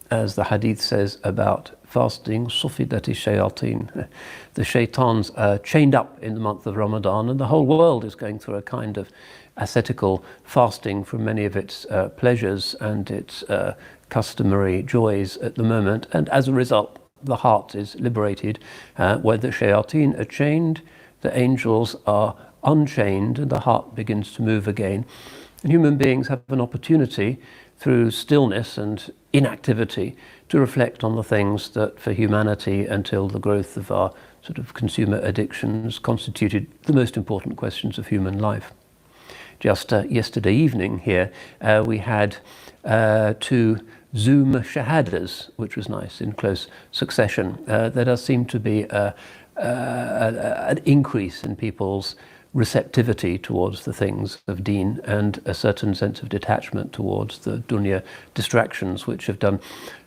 as the hadith says about fasting, sufidati shayateen. The shaitans are chained up in the month of Ramadan, and the whole world is going through a kind of ascetical fasting from many of its pleasures and its customary joys at the moment. And as a result, the heart is liberated. Where the shayateen are chained, the angels are unchained, and the heart begins to move again. And human beings have an opportunity through stillness and inactivity to reflect on the things that for humanity, until the growth of our sort of consumer addictions, constituted the most important questions of human life. Just yesterday evening here, we had 2 Zoom shahadas, which was nice, in close succession. There does seem to be an increase in people's receptivity towards the things of deen, and a certain sense of detachment towards the dunya distractions, which have done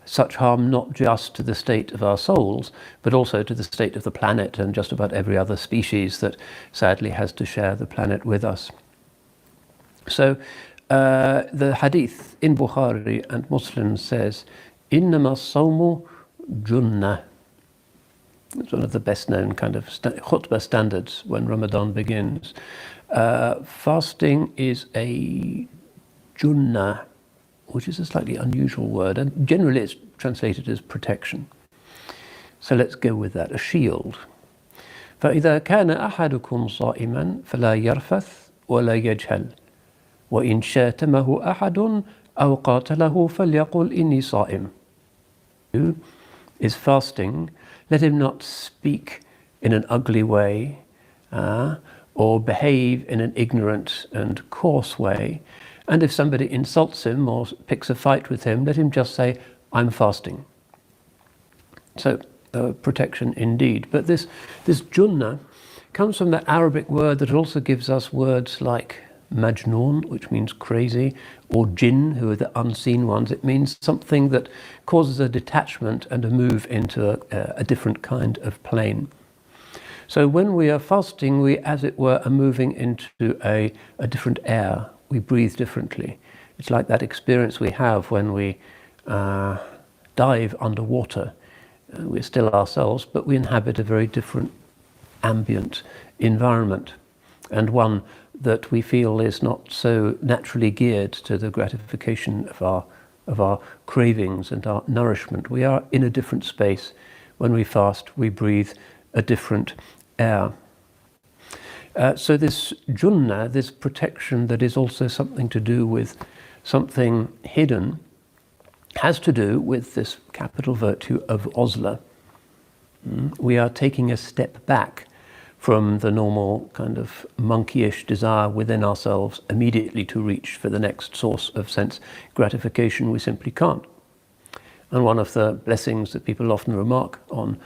such harm not just to the state of our souls, but also to the state of the planet and just about every other species that sadly has to share the planet with us. So the hadith in Bukhari and Muslim says, "Innama as-sawmu junnah." It's one of the best known kind of khutbah standards when Ramadan begins. Fasting is a junnah, which is a slightly unusual word, and generally it's translated as protection. So let's go with that, a shield. فَإِذَا كَانَ أَحَدُكُمْ صَائِمًا فَلَا يَرْفَثْ وَلَا يَجْهَلْ وَإِنْ شَاتَمَهُ أَحَدٌ أَوْ قَاتَلَهُ فَلْيَقُلْ إِنِّي صَائِمٌ. Who is fasting, let him not speak in an ugly way or behave in an ignorant and coarse way. And if somebody insults him or picks a fight with him, let him just say, "I'm fasting." So protection indeed. But this junnah comes from the Arabic word that also gives us words like majnoon, which means crazy, or jinn, who are the unseen ones. It means something that causes a detachment and a move into a different kind of plane. So when we are fasting, we, as it were, are moving into a different air. We breathe differently. It's like that experience we have when we dive underwater. We're still ourselves, but we inhabit a very different ambient environment, and one that we feel is not so naturally geared to the gratification of our cravings and our nourishment. We are in a different space. When we fast, we breathe a different air. So this junnah, this protection that is also something to do with something hidden, has to do with this capital virtue of uzla. We are taking a step back from the normal kind of monkeyish desire within ourselves immediately to reach for the next source of sense gratification. We simply can't. And one of the blessings that people often remark on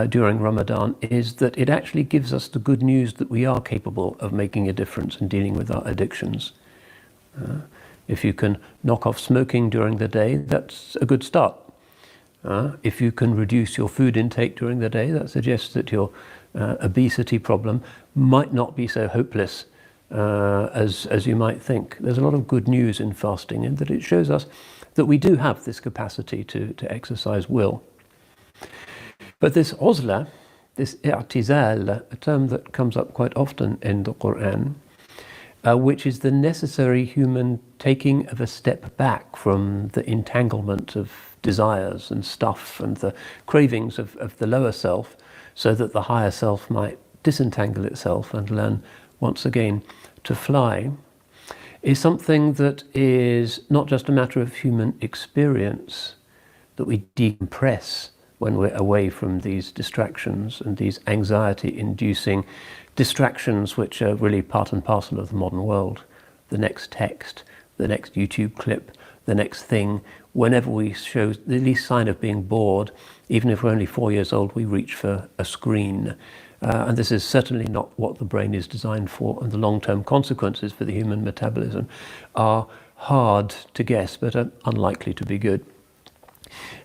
during Ramadan is that it actually gives us the good news that we are capable of making a difference in dealing with our addictions. If you can knock off smoking during the day, that's a good start. If you can reduce your food intake during the day, that suggests that your obesity problem might not be so hopeless as you might think. There's a lot of good news in fasting, in that it shows us that we do have this capacity to exercise will. But this uzla, this i'tizal, a term that comes up quite often in the Quran, which is the necessary human taking of a step back from the entanglement of desires and stuff and the cravings of the lower self, so that the higher self might disentangle itself and learn once again to fly, is something that is not just a matter of human experience, that we decompress when we're away from these distractions and these anxiety-inducing distractions, which are really part and parcel of the modern world. The next text, the next YouTube clip, the next thing. Whenever we show the least sign of being bored, even if we're only 4 years old, we reach for a screen. And this is certainly not what the brain is designed for, and the long-term consequences for the human metabolism are hard to guess, but are unlikely to be good.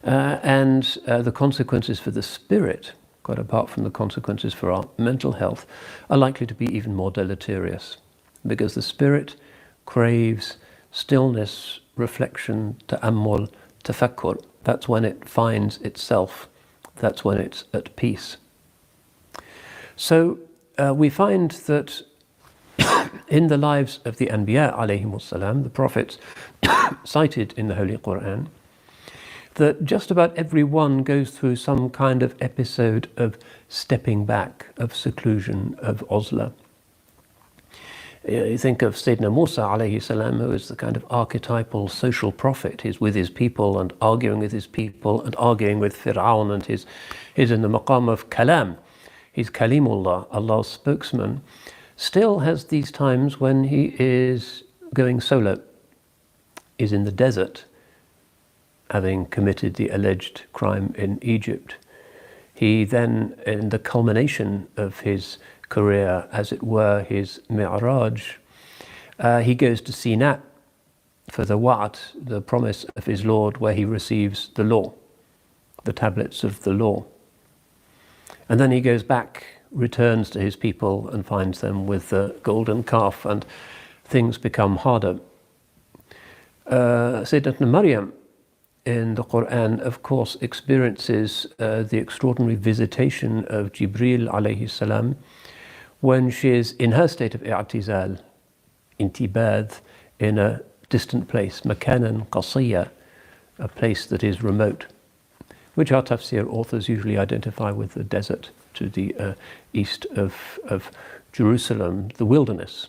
And the consequences for the spirit, quite apart from the consequences for our mental health, are likely to be even more deleterious, because the spirit craves stillness, reflection, ta'ammul, tafakkur. That's when it finds itself. That's when it's at peace. So we find that in the lives of the Anbiya alayhimus salam, the prophets cited in the Holy Quran, that just about everyone goes through some kind of episode of stepping back, of seclusion, of uzla. You think of Sayyidina Musa alayhi salam, who is the kind of archetypal social prophet. He's with his people and arguing with his people and arguing with Fir'aun, and he's in the maqam of kalam. He's Kalimullah, Allah's spokesman. Still has these times when he is going solo. He's in the desert, having committed the alleged crime in Egypt. He then, in the culmination of his career, as it were, his mi'raj, he goes to Sinat for the wa'd, the promise of his Lord, where he receives the law, the tablets of the law. And then he goes back, returns to his people and finds them with the golden calf, and things become harder. Sayyidatuna Maryam in the Quran, of course, experiences the extraordinary visitation of Jibril alayhi salam when she is in her state of i'tizal, intibad, in a distant place, makanan qasiyya, a place that is remote, which our tafsir authors usually identify with the desert to the east of Jerusalem, the wilderness.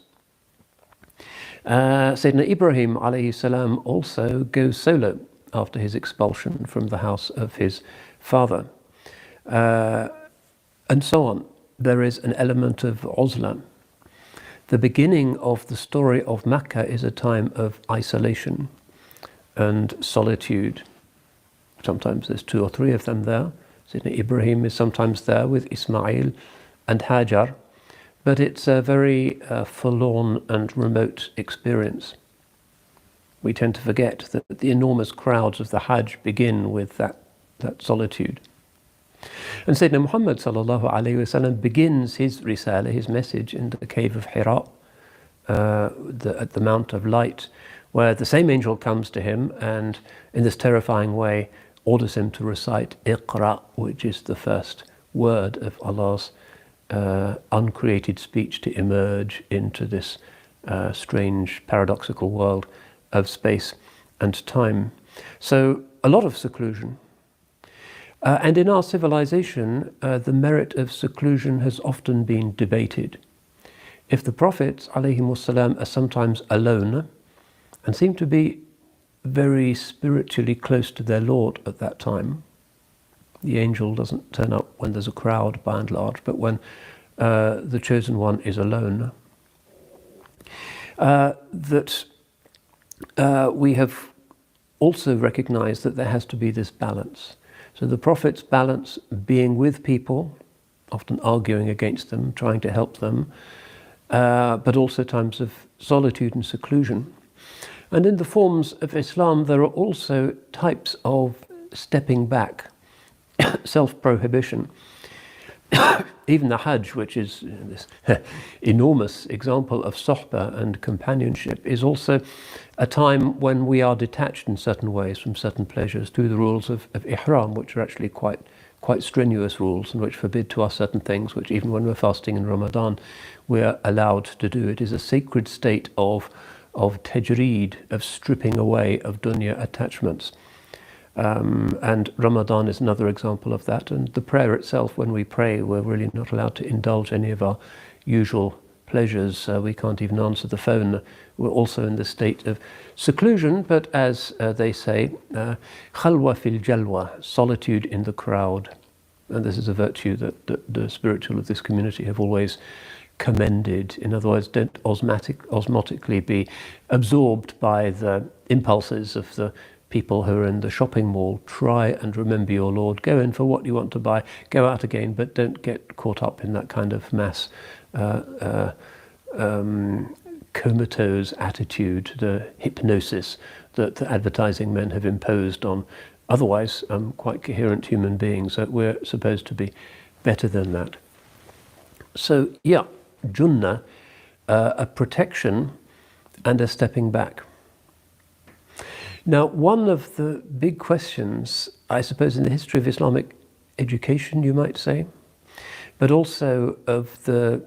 Sayyidina Ibrahim alayhi salam also goes solo after his expulsion from the house of his father, and so on. There is an element of uzla. The beginning of the story of Makkah is a time of isolation and solitude. Sometimes there's 2 or 3 of them there. Sayyidina Ibrahim is sometimes there with Ismail and Hajar, but it's a very forlorn and remote experience. We tend to forget that the enormous crowds of the Hajj begin with that solitude. And Sayyidina Muhammad sallallahu alayhi wasallam begins his risala, his message, in the cave of Hira, at the Mount of Light, where the same angel comes to him and, in this terrifying way, orders him to recite Iqra, which is the first word of Allah's uncreated speech to emerge into this strange, paradoxical world of space and time. So a lot of seclusion. And in our civilization, the merit of seclusion has often been debated. If the prophets ﷺ are sometimes alone and seem to be very spiritually close to their Lord at that time, the angel doesn't turn up when there's a crowd by and large, but when the chosen one is alone, we have also recognized that there has to be this balance. So the prophets balance being with people, often arguing against them, trying to help them, but also times of solitude and seclusion. And in the forms of Islam, there are also types of stepping back, self-prohibition. Even the Hajj, which is this enormous example of sohbah and companionship, is also a time when we are detached in certain ways from certain pleasures through the rules of ihram, which are actually quite strenuous rules and which forbid to us certain things, which even when we're fasting in Ramadan, we're allowed to do. It is a sacred state of tajreed, of stripping away of dunya attachments. And Ramadan is another example of that. And the prayer itself, when we pray, we're really not allowed to indulge any of our usual pleasures. We can't even answer the phone. We're also in the state of seclusion, but as they say, khalwa fil jalwa, solitude in the crowd. And this is a virtue that the spiritual of this community have always commended. In other words, don't osmotically be absorbed by the impulses of the people who are in the shopping mall. Try and remember your Lord. Go in for what you want to buy, go out again, but don't get caught up in that kind of mass comatose attitude, the hypnosis that the advertising men have imposed on otherwise quite coherent human beings. We're supposed to be better than that. So yeah, Junnah, a protection and a stepping back. Now, one of the big questions, I suppose, in the history of Islamic education, you might say, but also of the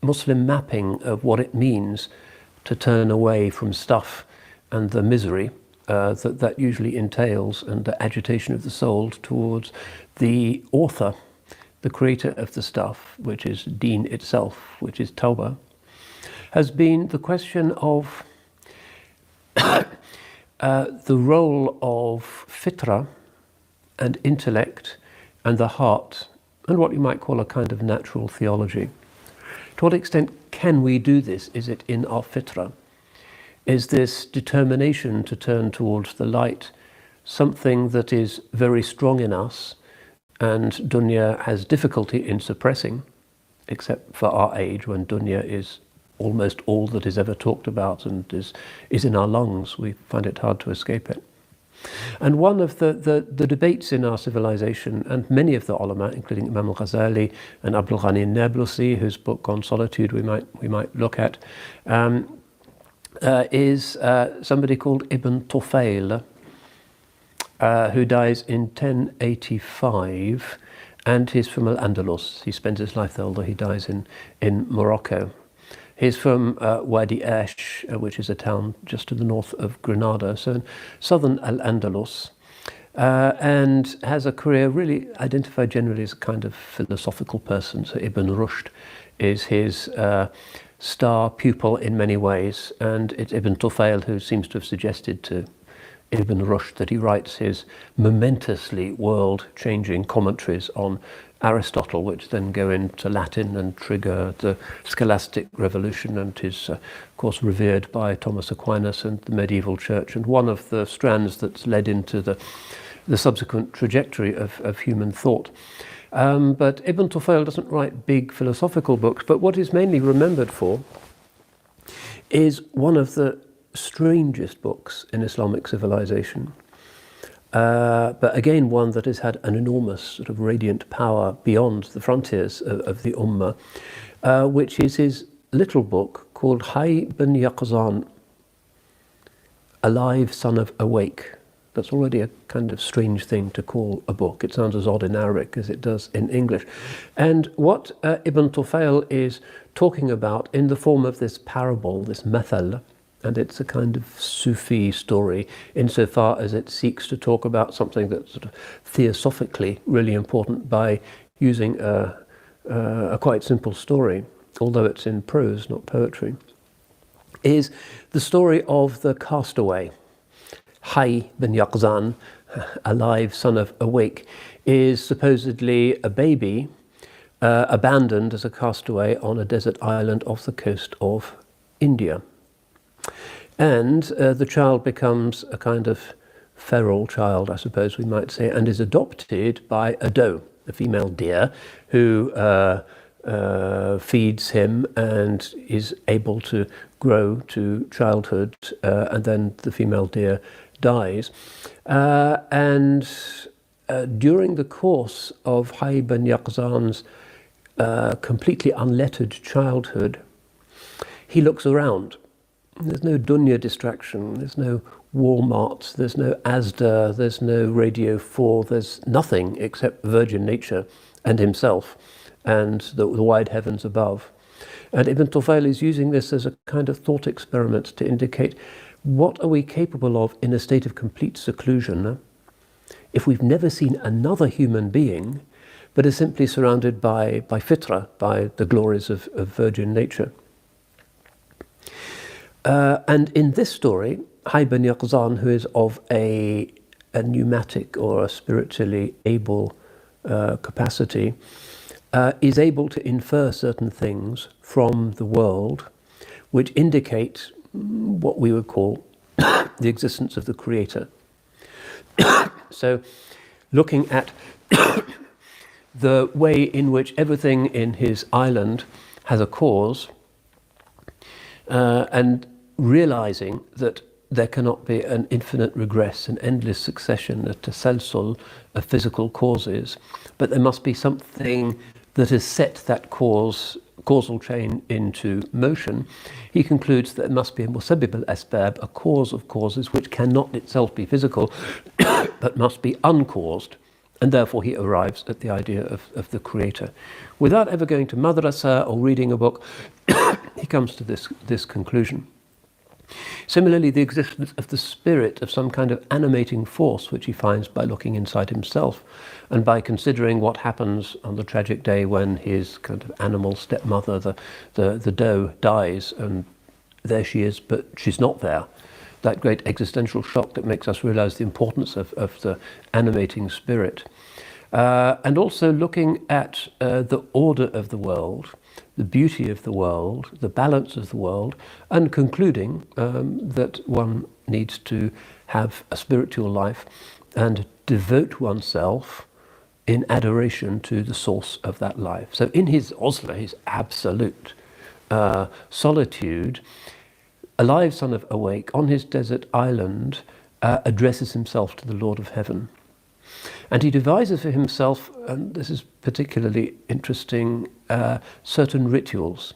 Muslim mapping of what it means to turn away from stuff and the misery that usually entails, and the agitation of the soul towards the author, the creator of the stuff, which is deen itself, which is tawbah, has been the question of the role of fitra and intellect and the heart, and what you might call a kind of natural theology. To what extent can we do this? Is it in our fitra? Is this determination to turn towards the light something that is very strong in us and dunya has difficulty in suppressing, except for our age when dunya is almost all that is ever talked about and is in our lungs? We find it hard to escape it. And one of the debates in our civilization, and many of the ulama, including Imam al-Ghazali and Abdul Ghani al-Nablusi, whose book on solitude we might look at, is somebody called Ibn Tufayl, who dies in 1085, and he's from Al-Andalus. He spends his life there, although he dies in Morocco. He's from Wadi Ash, which is a town just to the north of Granada, so in southern Al-Andalus, and has a career really identified generally as a kind of philosophical person. So Ibn Rushd is his star pupil in many ways, and it's Ibn Tufayl who seems to have suggested to Ibn Rushd that he writes his momentously world-changing commentaries on Aristotle, which then go into Latin and trigger the scholastic revolution, and is, of course, revered by Thomas Aquinas and the medieval church, and one of the strands that's led into the subsequent trajectory of human thought. But Ibn Tufayl doesn't write big philosophical books, but what he's mainly remembered for is one of the strangest books in Islamic civilization. But again, one that has had an enormous sort of radiant power beyond the frontiers of the Ummah, which is his little book called Hayy ibn Yaqzan, Alive, Son of Awake. That's already a kind of strange thing to call a book. It sounds as odd in Arabic as it does in English. And what Ibn Tufayl is talking about in the form of this parable, this mathal, and it's a kind of Sufi story insofar as it seeks to talk about something that's sort of theosophically really important by using a quite simple story, although it's in prose, not poetry, is the story of the castaway. Hayy ibn Yaqzan, alive, son of awake, is supposedly a baby abandoned as a castaway on a desert island off the coast of India. And the child becomes a kind of feral child, I suppose we might say, and is adopted by a doe, a female deer, who feeds him and is able to grow to childhood, and then the female deer dies. And during the course of Hayy ibn Yaqzan's completely unlettered childhood, he looks around. There's no dunya distraction, there's no Walmart, there's no Asda, there's no Radio 4, there's nothing except virgin nature and himself and the wide heavens above. And Ibn Tufayl is using this as a kind of thought experiment to indicate what are we capable of in a state of complete seclusion if we've never seen another human being but are simply surrounded by fitra, by the glories of virgin nature. And in this story, Hayy ibn Yaqzan, who is of a pneumatic or a spiritually able capacity, is able to infer certain things from the world which indicate what we would call the existence of the Creator. So, looking at the way in which everything in his island has a cause, and realizing that there cannot be an infinite regress, an endless succession, a tasalsul of physical causes, but there must be something that has set that cause causal chain into motion, he concludes that it must be a musabbib al-asbab, a cause of causes which cannot itself be physical, but must be uncaused. And therefore he arrives at the idea of the creator. Without ever going to madrasa or reading a book, he comes to this conclusion. Similarly, the existence of the spirit, of some kind of animating force, which he finds by looking inside himself and by considering what happens on the tragic day when his kind of animal stepmother, the doe, dies, and there she is, but she's not there. That great existential shock that makes us realize the importance of the animating spirit. And also looking at the order of the world, the beauty of the world, the balance of the world, and concluding that one needs to have a spiritual life and devote oneself in adoration to the source of that life. So in his uzla, his absolute solitude, a live son of awake on his desert island addresses himself to the Lord of Heaven. And he devises for himself, and this is particularly interesting, certain rituals.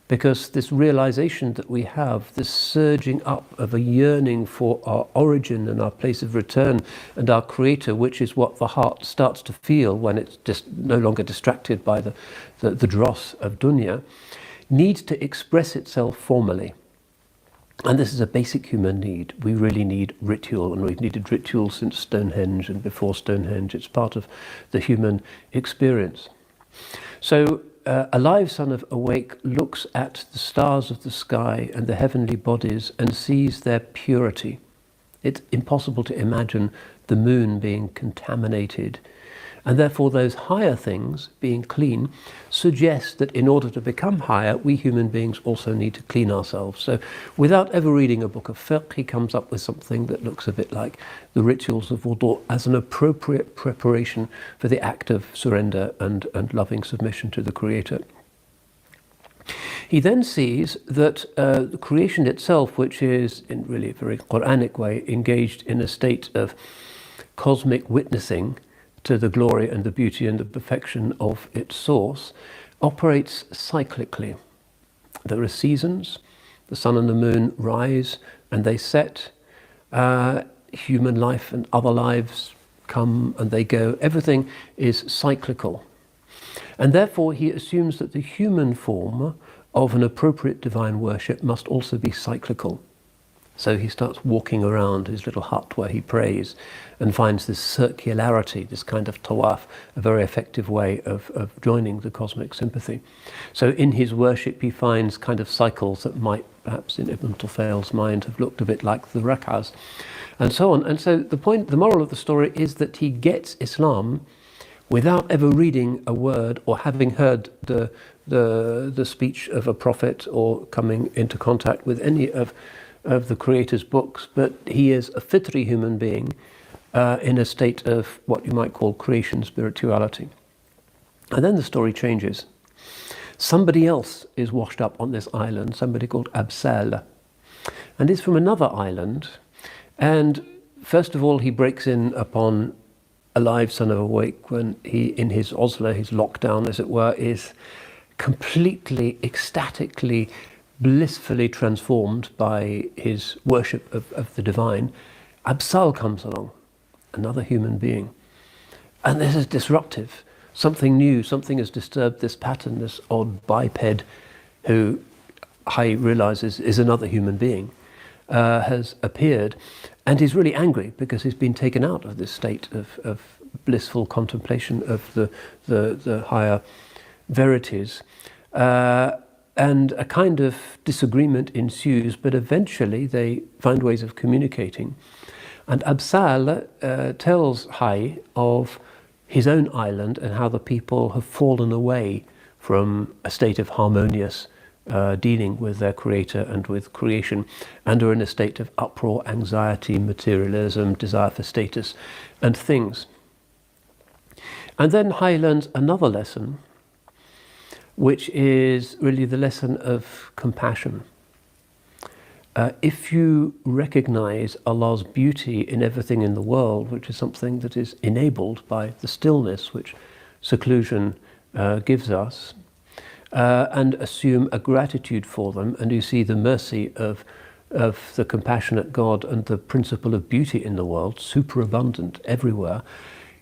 Because this realization that we have, this surging up of a yearning for our origin and our place of return and our creator, which is what the heart starts to feel when it's just no longer distracted by the dross of dunya, needs to express itself formally. And this is a basic human need. We really need ritual, and we've needed ritual since Stonehenge and before Stonehenge. It's part of the human experience. So a live son of awake looks at the stars of the sky and the heavenly bodies and sees their purity. It's impossible to imagine the moon being contaminated. And therefore those higher things, being clean, suggest that in order to become higher, we human beings also need to clean ourselves. So without ever reading a book of fiqh, he comes up with something that looks a bit like the rituals of wudu as an appropriate preparation for the act of surrender and loving submission to the Creator. He then sees that the creation itself, which is in really a very Quranic way engaged in a state of cosmic witnessing to the glory and the beauty and the perfection of its source, operates cyclically. There are seasons, the sun and the moon rise and they set, human life and other lives come and they go, everything is cyclical. And therefore he assumes that the human form of an appropriate divine worship must also be cyclical. So he starts walking around his little hut where he prays and finds this circularity, this kind of tawaf, a very effective way of joining the cosmic sympathy. So in his worship he finds kind of cycles that might, perhaps in Ibn Tufail's mind, have looked a bit like the rak'ahs, and so on. And so the moral of the story is that he gets Islam without ever reading a word or having heard the speech of a prophet or coming into contact with any of the Creator's books, but he is a fitri human being in a state of what you might call creation spirituality. And then the story changes. Somebody else is washed up on this island, somebody called Absal, and is from another island. And first of all, he breaks in upon a live son of awake when he, in his uzla, his lockdown as it were, is completely, ecstatically, blissfully transformed by his worship of the divine. Absal comes along, another human being. And this is disruptive. Something new, something has disturbed this pattern, this odd biped who Hayy realizes is another human being, has appeared. And he's really angry because he's been taken out of this state of blissful contemplation of the higher verities. And a kind of disagreement ensues, but eventually they find ways of communicating. And Absal tells Hayy of his own island and how the people have fallen away from a state of harmonious dealing with their creator and with creation, and are in a state of uproar, anxiety, materialism, desire for status and things. And then Hayy learns another lesson, which is really the lesson of compassion. If you recognize Allah's beauty in everything in the world, which is something that is enabled by the stillness which seclusion gives us, and assume a gratitude for them, and you see the mercy of the compassionate God and the principle of beauty in the world, superabundant everywhere,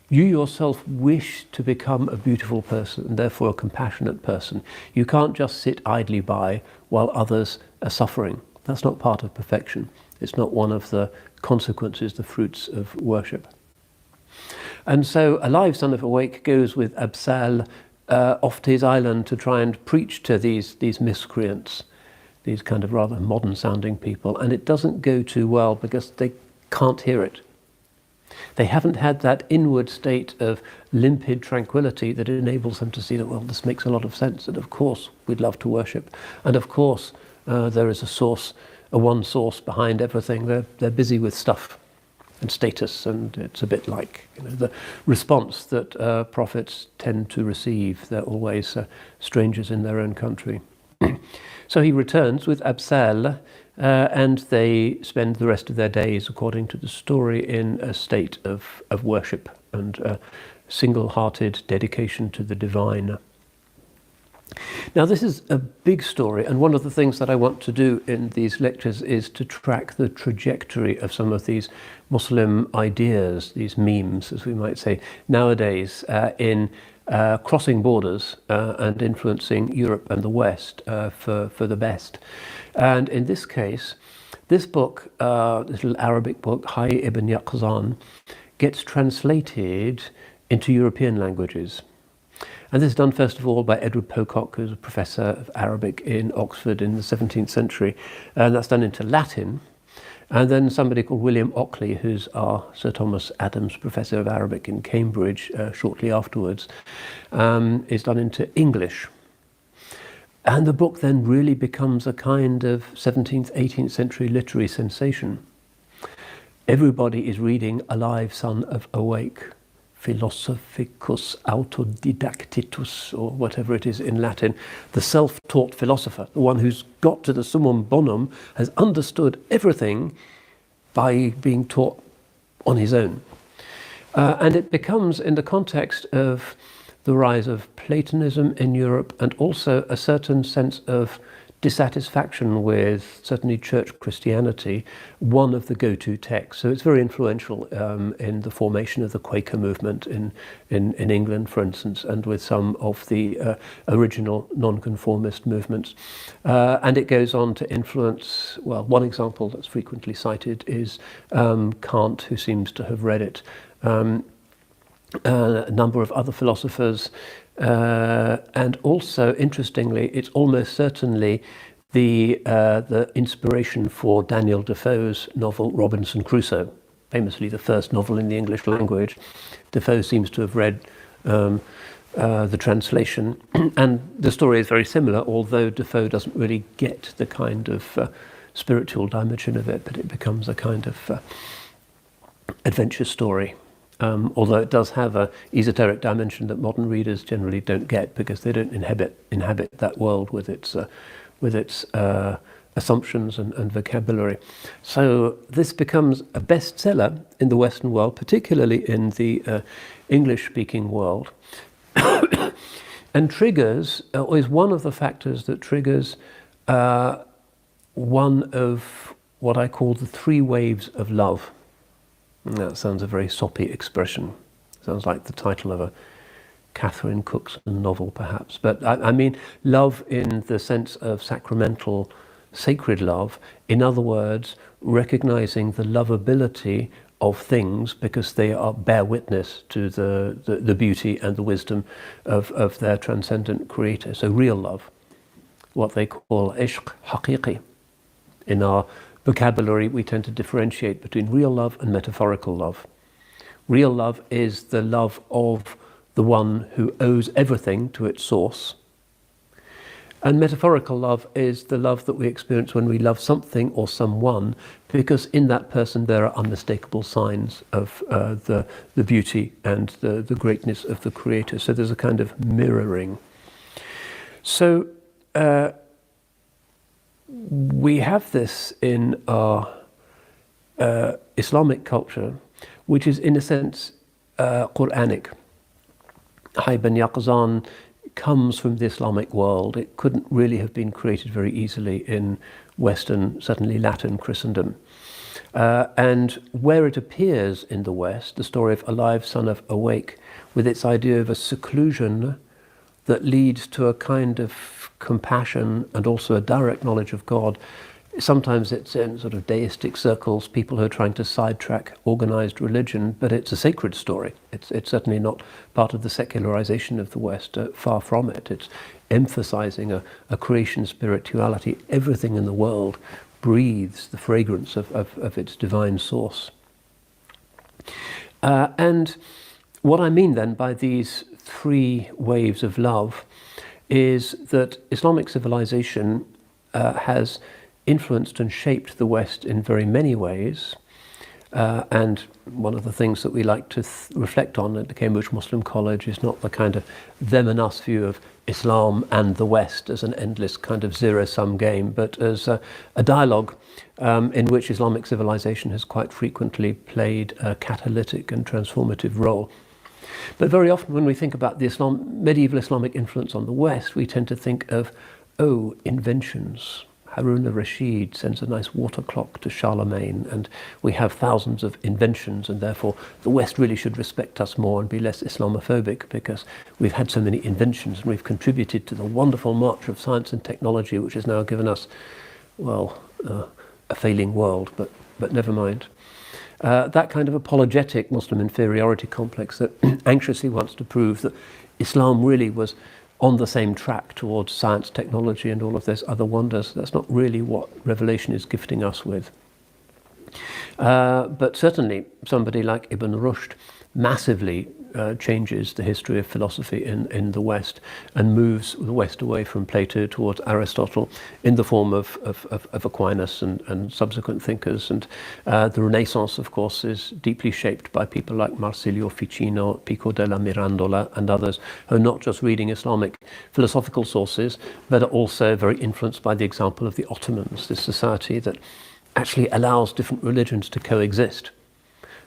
you yourself wish to become a beautiful person and therefore a compassionate person. You can't just sit idly by while others are suffering. That's not part of perfection. It's not one of the consequences, the fruits of worship. And so a live son of Awake goes with Absal off to his island to try and preach to these miscreants, these kind of rather modern sounding people, and it doesn't go too well because they can't hear it. They haven't had that inward state of limpid tranquility that enables them to see that, well, this makes a lot of sense, and of course we'd love to worship, and of course there is a one source behind everything. They're busy with stuff and status, and it's a bit like the response that prophets tend to receive. They're always strangers in their own country. So he returns with Absal, and they spend the rest of their days, according to the story, in a state of worship and single-hearted dedication to the divine. Now, this is a big story, and one of the things that I want to do in these lectures is to track the trajectory of some of these Muslim ideas, these memes, as we might say, nowadays in crossing borders and influencing Europe and the West for the best. And in this case, this book, this little Arabic book, Hayy ibn Yaqzan, gets translated into European languages. And this is done first of all by Edward Pocock, who's a professor of Arabic in Oxford in the 17th century, and that's done into Latin. And then somebody called William Ockley, who's our Sir Thomas Adams Professor of Arabic in Cambridge shortly afterwards, is done into English. And the book then really becomes a kind of 17th, 18th century literary sensation. Everybody is reading A Live Son of Awake, Philosophicus Autodidactitus, or whatever it is in Latin, the self-taught philosopher, the one who's got to the summum bonum, has understood everything by being taught on his own. And it becomes, in the context of the rise of Platonism in Europe, and also a certain sense of dissatisfaction with certainly church Christianity, one of the go-to texts. So it's very influential in the formation of the Quaker movement in England, for instance, and with some of the original nonconformist movements. And it goes on to influence, well, one example that's frequently cited is Kant, who seems to have read it, a number of other philosophers, and also, interestingly, it's almost certainly the inspiration for Daniel Defoe's novel Robinson Crusoe, famously the first novel in the English language. Defoe seems to have read the translation, and the story is very similar, although Defoe doesn't really get the kind of spiritual dimension of it, but it becomes a kind of adventure story. Although it does have an esoteric dimension that modern readers generally don't get because they don't inhabit that world with its assumptions and vocabulary. So this becomes a bestseller in the Western world, particularly in the English-speaking world, and triggers, or is one of the factors that triggers one of what I call the three waves of love. That sounds a very soppy expression. Sounds like the title of a Catherine Cookson novel, perhaps. But I mean love in the sense of sacramental, sacred love. In other words, recognizing the lovability of things because they bear witness to the beauty and the wisdom of their transcendent creator. So real love, what they call ishq haqiqi. In our vocabulary, we tend to differentiate between real love and metaphorical love. Real love is the love of the one who owes everything to its source. And metaphorical love is the love that we experience when we love something or someone, because in that person there are unmistakable signs of the beauty and the greatness of the Creator. So there's a kind of mirroring. So we have this in our Islamic culture, which is in a sense Quranic. Hayy ibn Yaqzan comes from the Islamic world. It couldn't really have been created very easily in Western, certainly Latin Christendom. And where it appears in the West, the story of Alive, Son of Awake, with its idea of a seclusion that leads to a kind of compassion and also a direct knowledge of God. Sometimes it's in sort of deistic circles, people who are trying to sidetrack organized religion, but it's a sacred story. It's certainly not part of the secularization of the West, far from it. It's emphasizing a creation spirituality. Everything in the world breathes the fragrance of its divine source. And what I mean then by these three waves of love is that Islamic civilization has influenced and shaped the West in very many ways. And one of the things that we like to reflect on at the Cambridge Muslim College is not the kind of them and us view of Islam and the West as an endless kind of zero-sum game, but as a dialogue in which Islamic civilization has quite frequently played a catalytic and transformative role. But very often when we think about the medieval Islamic influence on the West, we tend to think of, inventions. Harun al-Rashid sends a nice water clock to Charlemagne, and we have thousands of inventions, and therefore the West really should respect us more and be less Islamophobic because we've had so many inventions and we've contributed to the wonderful march of science and technology, which has now given us, a failing world, but never mind. That kind of apologetic Muslim inferiority complex that anxiously wants to prove that Islam really was on the same track towards science, technology, and all of those other wonders. That's not really what Revelation is gifting us with. But certainly somebody like Ibn Rushd massively changes the history of philosophy in the West and moves the West away from Plato towards Aristotle in the form of Aquinas and subsequent thinkers. And the Renaissance, of course, is deeply shaped by people like Marsilio Ficino, Pico della Mirandola, and others who are not just reading Islamic philosophical sources, but are also very influenced by the example of the Ottomans, this society that actually allows different religions to coexist.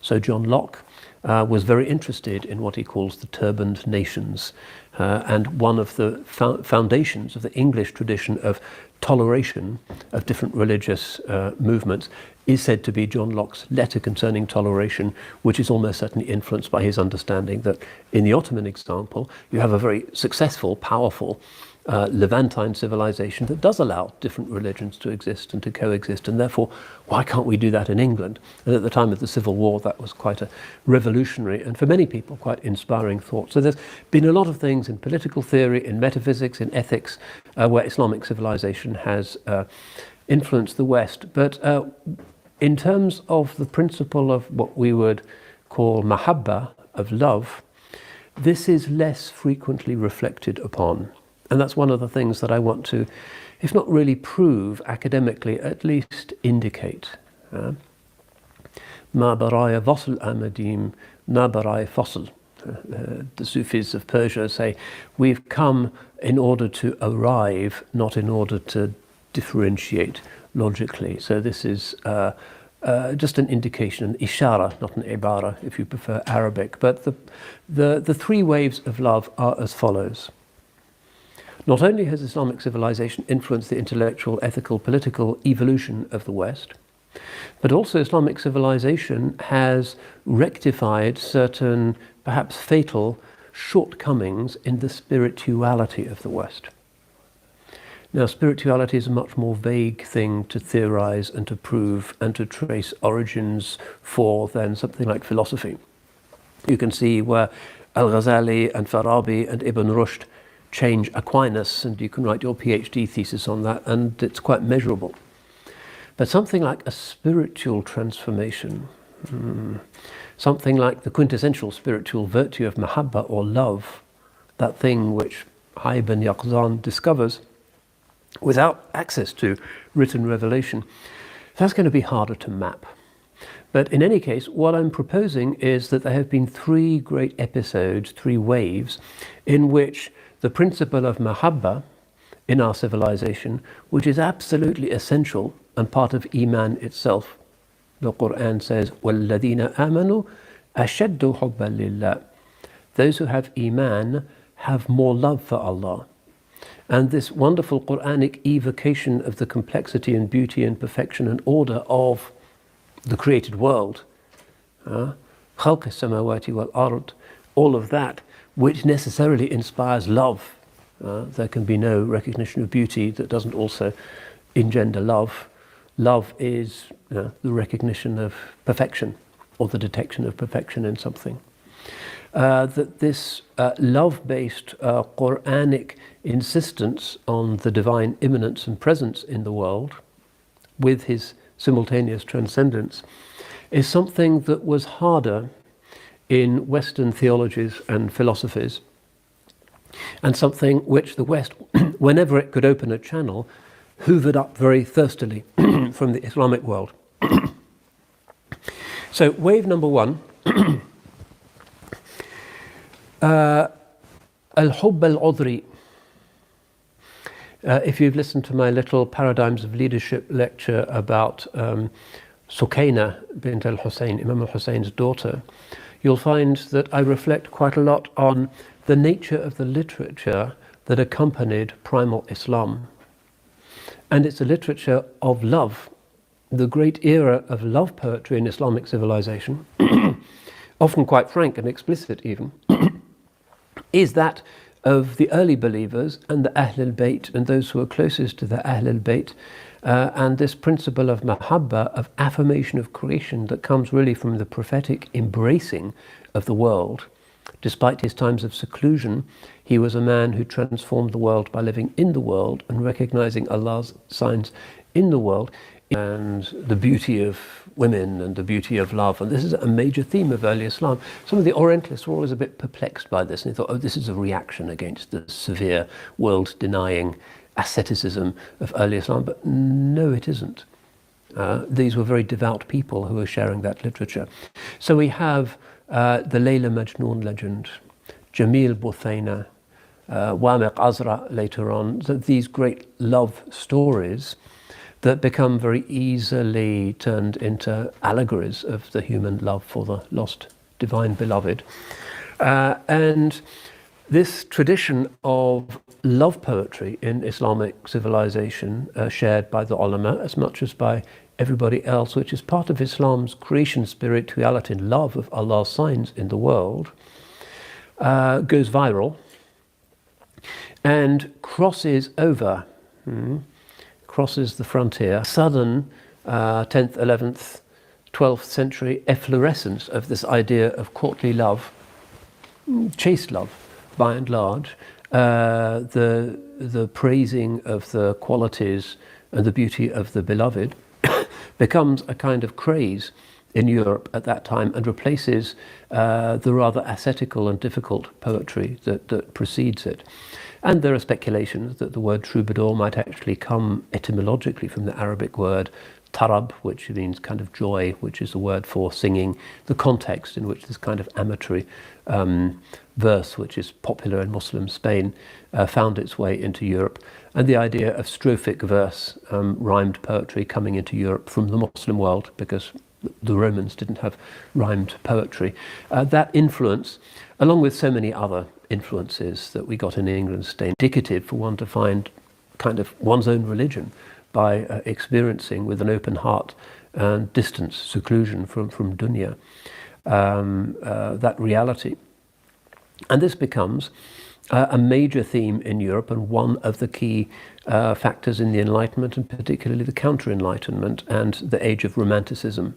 So John Locke was very interested in what he calls the turbaned nations. And one of the foundations of the English tradition of toleration of different religious movements is said to be John Locke's letter concerning toleration, which is almost certainly influenced by his understanding that in the Ottoman example, you have a very successful, powerful Levantine civilization that does allow different religions to exist and to coexist, and therefore why can't we do that in England? And at the time of the Civil War that was quite a revolutionary and for many people quite inspiring thought. So there's been a lot of things in political theory, in metaphysics, in ethics where Islamic civilization has influenced the West. But in terms of the principle of what we would call mahabba, of love, this is less frequently reflected upon. And that's one of the things that I want to, if not really prove academically, at least indicate. Ma baraya wasl amadim, na baraya fasl. The Sufis of Persia say, we've come in order to arrive, not in order to differentiate logically. So this is just an indication, an ishara, not an ibara, if you prefer Arabic. But the three waves of love are as follows. Not only has Islamic civilization influenced the intellectual, ethical, political evolution of the West, but also Islamic civilization has rectified certain, perhaps fatal, shortcomings in the spirituality of the West. Now, spirituality is a much more vague thing to theorize and to prove and to trace origins for than something like philosophy. You can see where Al-Ghazali and Farabi and Ibn Rushd change Aquinas, and you can write your PhD thesis on that, and it's quite measurable. But something like a spiritual transformation, something like the quintessential spiritual virtue of mahabba or love, that thing which Hayy ibn Yaqzan discovers without access to written revelation, that's going to be harder to map. But in any case, what I'm proposing is that there have been three great episodes, three waves, in which the principle of mahabba in our civilization, which is absolutely essential and part of Iman itself. The Quran says, وَالَّذِينَ آمَنُوا أَشَدُّ حُبًّا لِلَّهِ. Those who have Iman have more love for Allah. And this wonderful Quranic evocation of the complexity and beauty and perfection and order of the created world, khalq as-samawati wal ard, all of that, which necessarily inspires love. There can be no recognition of beauty that doesn't also engender love. Love is the recognition of perfection, or the detection of perfection in something. That this love-based Quranic insistence on the divine immanence and presence in the world, with his simultaneous transcendence, is something that was harder in Western theologies and philosophies, and something which the West, whenever it could open a channel, hoovered up very thirstily from the Islamic world. So wave number one, al-hubb al-udri. If you've listened to my little Paradigms of Leadership lecture about Sukaina bint al-Hussein, Imam al-Hussein's daughter, you'll find that I reflect quite a lot on the nature of the literature that accompanied primal Islam. And it's a literature of love. The great era of love poetry in Islamic civilization, often quite frank and explicit even, is that of the early believers and the Ahl al-Bayt and those who are closest to the Ahl al-Bayt, and this principle of mahabba, of affirmation of creation, that comes really from the prophetic embracing of the world. Despite his times of seclusion, he was a man who transformed the world by living in the world and recognizing Allah's signs in the world, and the beauty of women and the beauty of love. And this is a major theme of early Islam. Some of the Orientalists were always a bit perplexed by this, and they thought, oh, this is a reaction against the severe world-denying asceticism of early Islam. But no, it isn't. These were very devout people who were sharing that literature. So we have the Layla Majnun legend, Jamil Buthaina, Wamiq Azra later on, these great love stories that become very easily turned into allegories of the human love for the lost divine beloved. And this tradition of love poetry in Islamic civilization, shared by the ulama as much as by everybody else, which is part of Islam's creation spirituality and love of Allah's signs in the world, goes viral and crosses over, crosses the frontier. Sudden 10th, 11th, 12th century efflorescence of this idea of courtly love, chaste love by and large, the praising of the qualities and the beauty of the beloved becomes a kind of craze in Europe at that time, and replaces the rather ascetical and difficult poetry that precedes it. And there are speculations that the word troubadour might actually come etymologically from the Arabic word tarab, which means kind of joy, which is a word for singing, the context in which this kind of amatory verse, which is popular in Muslim Spain, found its way into Europe, and the idea of strophic verse, rhymed poetry, coming into Europe from the Muslim world, because the Romans didn't have rhymed poetry. That influence, along with so many other influences that we got in England, stay indicative for one to find kind of one's own religion by experiencing with an open heart and distance, seclusion from dunya, that reality. And this becomes a major theme in Europe, and one of the key factors in the Enlightenment, and particularly the counter-Enlightenment and the age of Romanticism.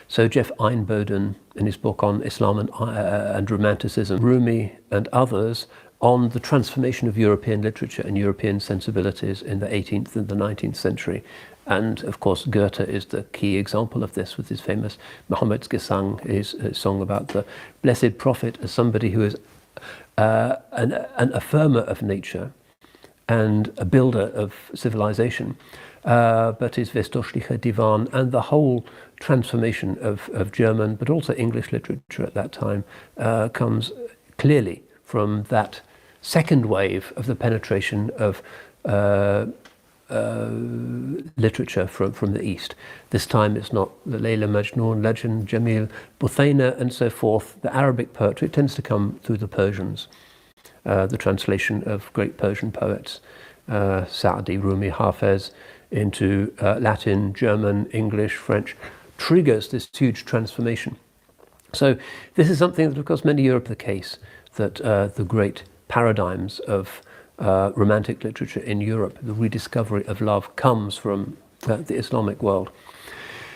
So Jeff Einboden, in his book on Islam and Romanticism, Rumi and others, on the transformation of European literature and European sensibilities in the 18th and the 19th century. And of course, Goethe is the key example of this, with his famous Mohammed's Gesang, his song about the Blessed Prophet as somebody who is an affirmer of nature and a builder of civilization, but his Westostlicher Divan, and the whole transformation of German, but also English literature at that time, comes clearly from that second wave of the penetration of literature from the East. This time it's not the Layla Majnun legend, Jamil Buthaina and so forth. The Arabic poetry tends to come through the Persians. the translation of great Persian poets, Sa'di, Rumi, Hafez, into Latin, German, English, French, triggers this huge transformation. So this is something that, of course, many Europe the case, that the great paradigms of romantic literature in Europe, the rediscovery of love, comes from the Islamic world.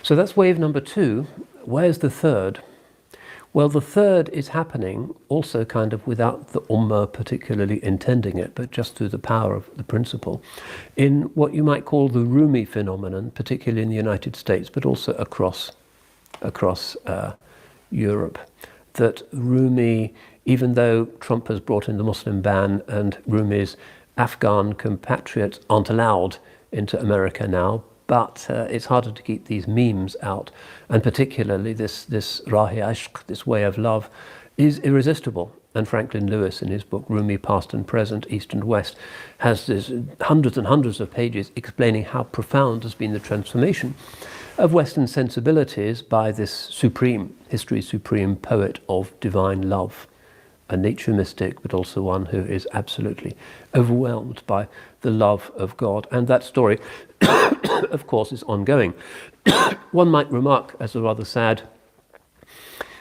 So that's wave number 2. Where's the third? Well, the third is happening also kind of without the Ummah particularly intending it, but just through the power of the principle, in what you might call the Rumi phenomenon, particularly in the United States, but also across Europe. That Rumi, even though Trump has brought in the Muslim ban and Rumi's Afghan compatriots aren't allowed into America now, but it's harder to keep these memes out, and particularly this Rahi Ashq, this way of love, is irresistible. And Franklin Lewis, in his book Rumi, Past and Present, East and West, has this hundreds and hundreds of pages explaining how profound has been the transformation of Western sensibilities by this supreme, history's supreme poet of divine love, a nature mystic, but also one who is absolutely overwhelmed by the love of God. And that story, of course, is ongoing. One might remark, as a rather sad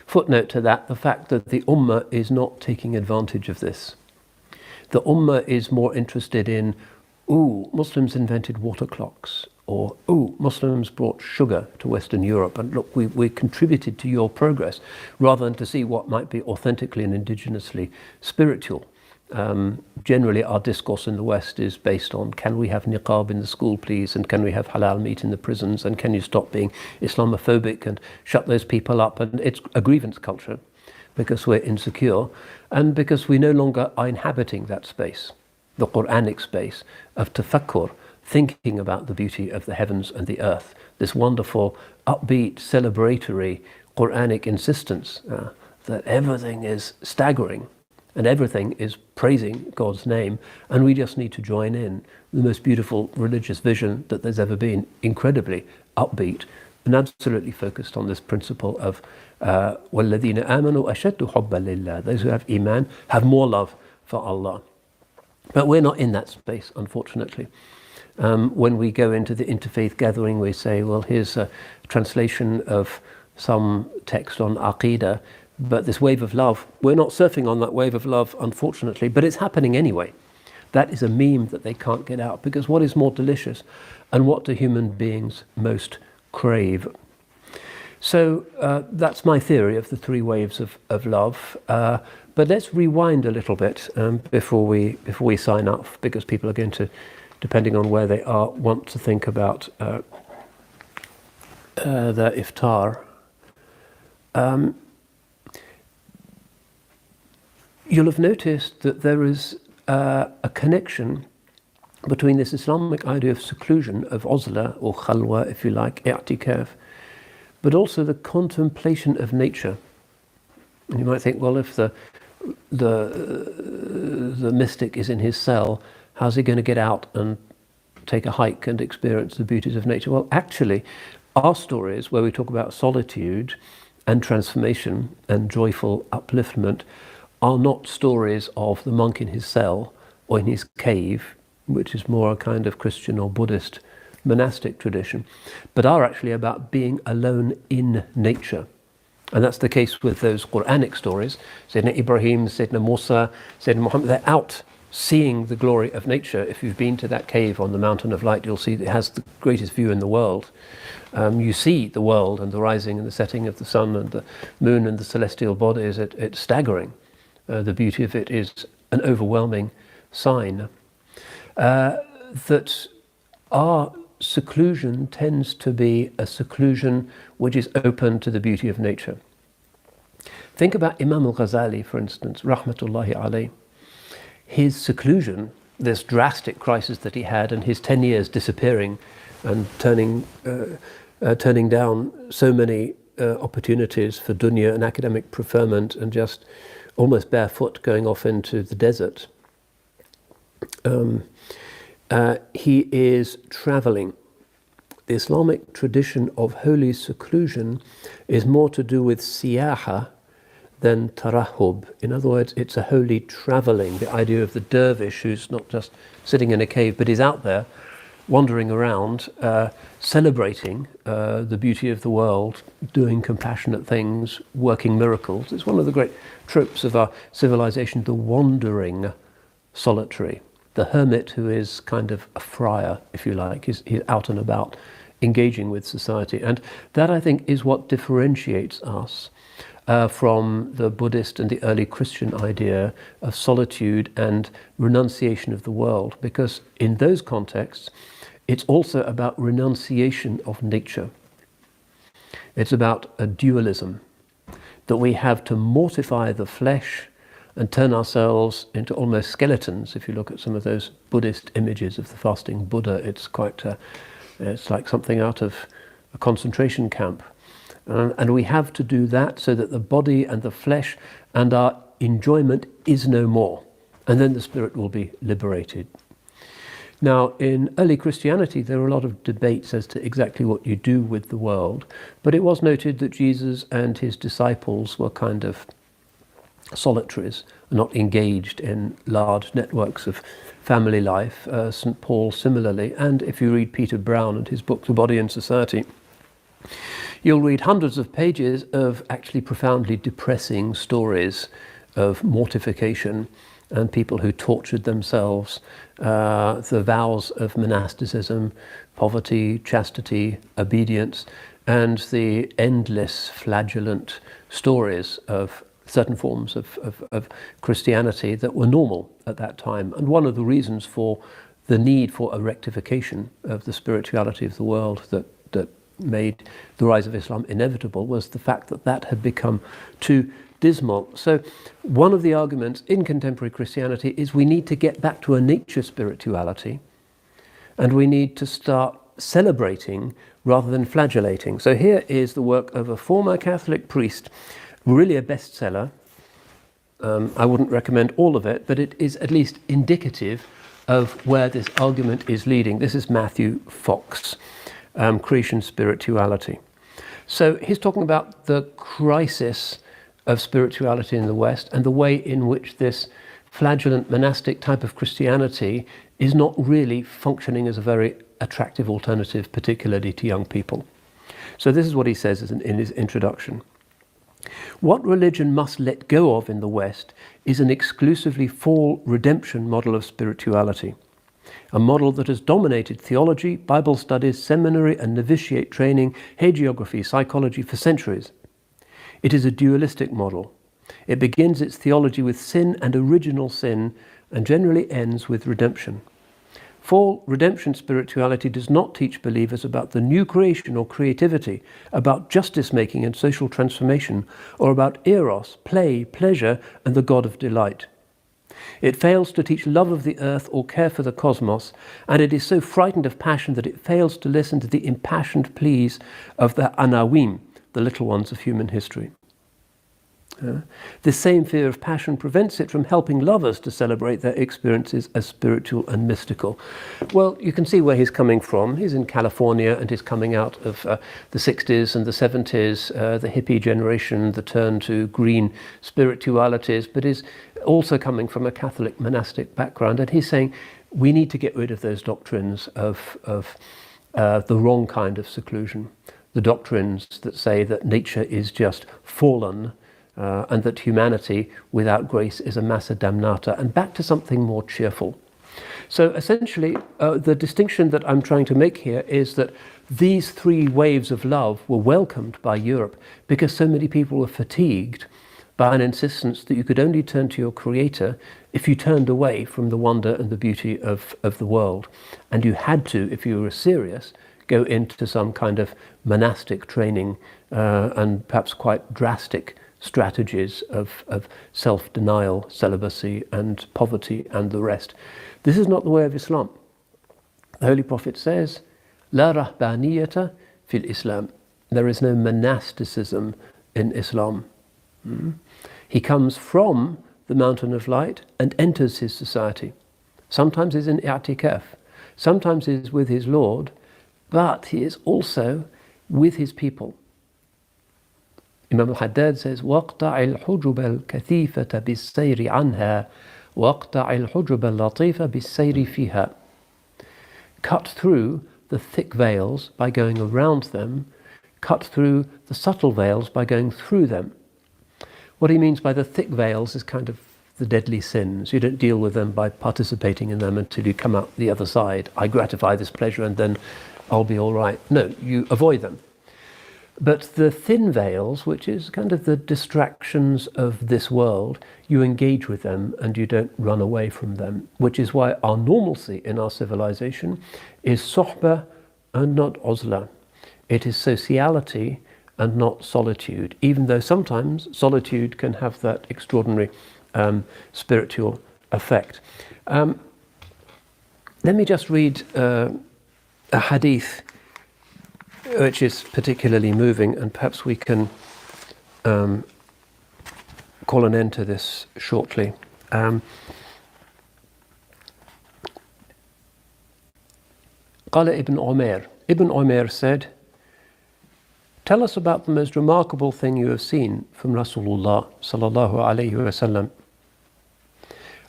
footnote to that, the fact that the Ummah is not taking advantage of this. The Ummah is more interested in, Muslims invented water clocks, or, Muslims brought sugar to Western Europe, and look, we contributed to your progress, rather than to see what might be authentically and indigenously spiritual. Generally, our discourse in the West is based on, can we have niqab in the school, please, and can we have halal meat in the prisons, and can you stop being Islamophobic and shut those people up? And it's a grievance culture, because we're insecure, and because we no longer are inhabiting that space, the Quranic space of tafakkur, thinking about the beauty of the heavens and the earth, this wonderful, upbeat, celebratory Quranic insistence that everything is staggering and everything is praising God's name, and we just need to join in. The most beautiful religious vision that there's ever been, incredibly upbeat and absolutely focused on this principle of وَالَّذِينَ آمَنُوا أَشَدُّ حُبًّا لِلَّهِ. Those who have Iman have more love for Allah. But we're not in that space, unfortunately. When we go into the interfaith gathering, we say, well, here's a translation of some text on Aqidah, but this wave of love, we're not surfing on that wave of love, unfortunately, but it's happening anyway. That is a meme that they can't get out, because what is more delicious, and what do human beings most crave? So that's my theory of the 3 waves of love. But let's rewind a little bit before we sign off, because people are going to, depending on where they are, want to think about their iftar. You'll have noticed that there is a connection between this Islamic idea of seclusion, of uzla or khalwa, if you like, i'tikaf, but also the contemplation of nature. And you might think, well, if the mystic is in his cell, how's he going to get out and take a hike and experience the beauties of nature? Well, actually, our stories, where we talk about solitude and transformation and joyful upliftment, are not stories of the monk in his cell or in his cave, which is more a kind of Christian or Buddhist monastic tradition, but are actually about being alone in nature. And that's the case with those Quranic stories. Sayyidina Ibrahim, Sayyidina Musa, Sayyidina Muhammad, they're out seeing the glory of nature. If you've been to that cave on the Mountain of Light, you'll see it has the greatest view in the world. You see the world and the rising and the setting of the sun and the moon and the celestial bodies. It's staggering. The beauty of it is an overwhelming sign. That our seclusion tends to be a seclusion which is open to the beauty of nature. Think about Imam al-Ghazali, for instance, rahmatullahi alayh. His seclusion, this drastic crisis that he had, and his 10 years disappearing and turning down so many opportunities for dunya and academic preferment, and just almost barefoot going off into the desert. He is traveling. The Islamic tradition of holy seclusion is more to do with siyaha than tarahub. In other words, it's a holy travelling, the idea of the dervish who's not just sitting in a cave, but is out there, wandering around, celebrating the beauty of the world, doing compassionate things, working miracles. It's one of the great tropes of our civilization, the wandering solitary. The hermit who is kind of a friar, if you like, he's out and about, engaging with society. And that, I think, is what differentiates us from the Buddhist and the early Christian idea of solitude and renunciation of the world, because in those contexts, it's also about renunciation of nature. It's about a dualism, that we have to mortify the flesh and turn ourselves into almost skeletons. If you look at some of those Buddhist images of the fasting Buddha, it's quite, it's like something out of a concentration camp. And we have to do that so that the body and the flesh and our enjoyment is no more. And then the spirit will be liberated. Now, in early Christianity, there were a lot of debates as to exactly what you do with the world. But it was noted that Jesus and his disciples were kind of solitaries, not engaged in large networks of family life. St. Paul similarly. And if you read Peter Brown and his book, The Body and Society, you'll read hundreds of pages of actually profoundly depressing stories of mortification and people who tortured themselves, the vows of monasticism, poverty, chastity, obedience, and the endless flagellant stories of certain forms of Christianity that were normal at that time. And one of the reasons for the need for a rectification of the spirituality of the world that made the rise of Islam inevitable was the fact that that had become too dismal. So one of the arguments in contemporary Christianity is we need to get back to a nature spirituality, and we need to start celebrating rather than flagellating. So here is the work of a former Catholic priest, really a bestseller. I wouldn't recommend all of it, but it is at least indicative of where this argument is leading. This is Matthew Fox, Creation Spirituality. So he's talking about the crisis of spirituality in the West and the way in which this flagellant monastic type of Christianity is not really functioning as a very attractive alternative, particularly to young people. So this is what he says in his introduction. What religion must let go of in the West is an exclusively fall redemption model of spirituality, a model that has dominated theology, Bible studies, seminary and novitiate training, hagiography, psychology for centuries. It is a dualistic model. It begins its theology with sin and original sin and generally ends with redemption. Fall redemption spirituality does not teach believers about the new creation or creativity, about justice making and social transformation, or about eros, play, pleasure, and the God of delight. It fails to teach love of the earth or care for the cosmos, and it is so frightened of passion that it fails to listen to the impassioned pleas of the anawim, the little ones of human history. This same fear of passion prevents it from helping lovers to celebrate their experiences as spiritual and mystical. Well, you can see where he's coming from. He's in California and he's coming out of the 60s and the 70s, the hippie generation, the turn to green spiritualities, but is also coming from a Catholic monastic background. And he's saying we need to get rid of those doctrines of the wrong kind of seclusion, the doctrines that say that nature is just fallen, and that humanity without grace is a massa damnata, and back to something more cheerful. So essentially, the distinction that I'm trying to make here is that these three waves of love were welcomed by Europe because so many people were fatigued by an insistence that you could only turn to your creator if you turned away from the wonder and the beauty of the world. And you had to, if you were serious, go into some kind of monastic training and perhaps quite drastic strategies of self-denial, celibacy and poverty and the rest. This is not the way of Islam. The Holy Prophet says, La rahbaniyata fil Islam. There is no monasticism in Islam. He comes from the mountain of light and enters his society. Sometimes he's in i'tikaf, sometimes he's with his Lord, but he is also with his people. Imam al-Haddad says, وَاقْطَعِ الْحُجُبَ الْكَثِيفَةَ بِالسَّيْرِ عَنْهَا وَاقْطَعِ الْحُجُبَ اللَّطِيفَ بِالسَّيْرِ فِيهَا. Cut through the thick veils by going around them, cut through the subtle veils by going through them. What he means by the thick veils is kind of the deadly sins. You don't deal with them by participating in them until you come out the other side. I gratify this pleasure and then I'll be all right. No, you avoid them. But the thin veils, which is kind of the distractions of this world, you engage with them and you don't run away from them, which is why our normalcy in our civilization is sohbah and not uzla. It is sociality and not solitude, even though sometimes solitude can have that extraordinary spiritual effect. Let me just read a hadith which is particularly moving, and perhaps we can call an end to this shortly. قال Ibn Umair. Ibn Umair said, "Tell us about the most remarkable thing you have seen from Rasulullah sallallahu alayhi wasallam."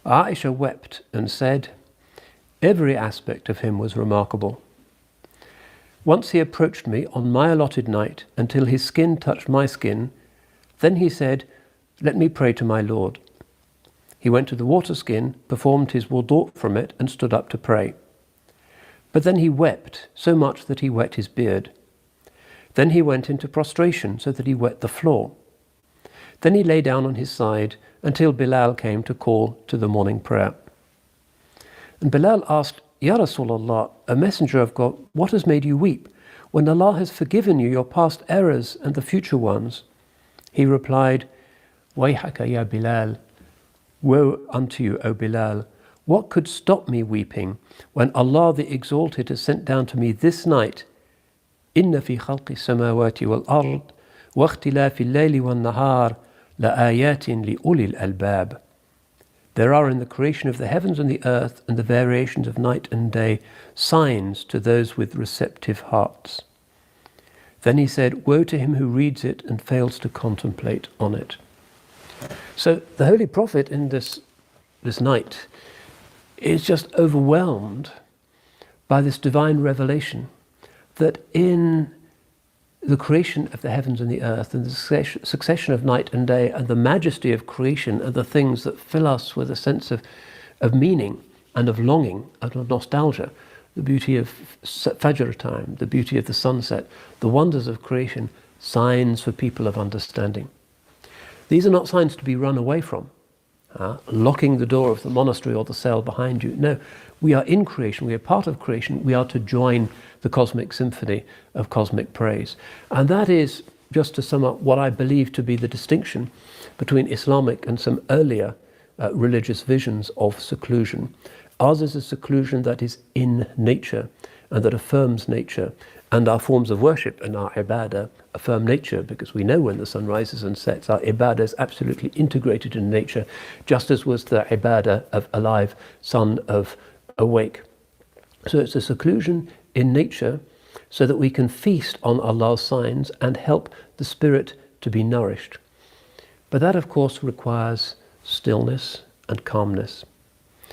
Aisha wept and said, "Every aspect of him was remarkable. Once he approached me on my allotted night until his skin touched my skin. Then he said, 'Let me pray to my Lord.' He went to the water skin, performed his wudu from it, and stood up to pray. But then he wept so much that he wet his beard. Then he went into prostration so that he wet the floor. Then he lay down on his side until Bilal came to call to the morning prayer. And Bilal asked, 'Ya Rasulullah, a messenger of God, what has made you weep when Allah has forgiven you your past errors and the future ones?' He replied, 'Wayhaka ya Bilal, woe unto you, O Bilal. What could stop me weeping when Allah the Exalted has sent down to me this night, Inna fi khalqi samawati wal ard wa ikhtilafi al-layli wan nahar la ayatin li ulil albab. There are in the creation of the heavens and the earth and the variations of night and day signs to those with receptive hearts.' Then he said, 'Woe to him who reads it and fails to contemplate on it.'" So the Holy Prophet in this night is just overwhelmed by this divine revelation that in the creation of the heavens and the earth and the succession of night and day and the majesty of creation and the things that fill us with a sense of meaning and of longing and of nostalgia, the beauty of Fajr time, the beauty of the sunset, the wonders of creation, signs for people of understanding. These are not signs to be run away from, locking the door of the monastery or the cell behind you. No, we are in creation, we are part of creation, we are to join the cosmic symphony of cosmic praise. And that is, just to sum up, what I believe to be the distinction between Islamic and some earlier religious visions of seclusion. Ours is a seclusion that is in nature and that affirms nature, and our forms of worship and our ibadah affirm nature, because we know when the sun rises and sets. Our ibadah is absolutely integrated in nature, just as was the ibadah of alive, son of awake. So it's a seclusion in nature so that we can feast on Allah's signs and help the spirit to be nourished. But that, of course, requires stillness and calmness.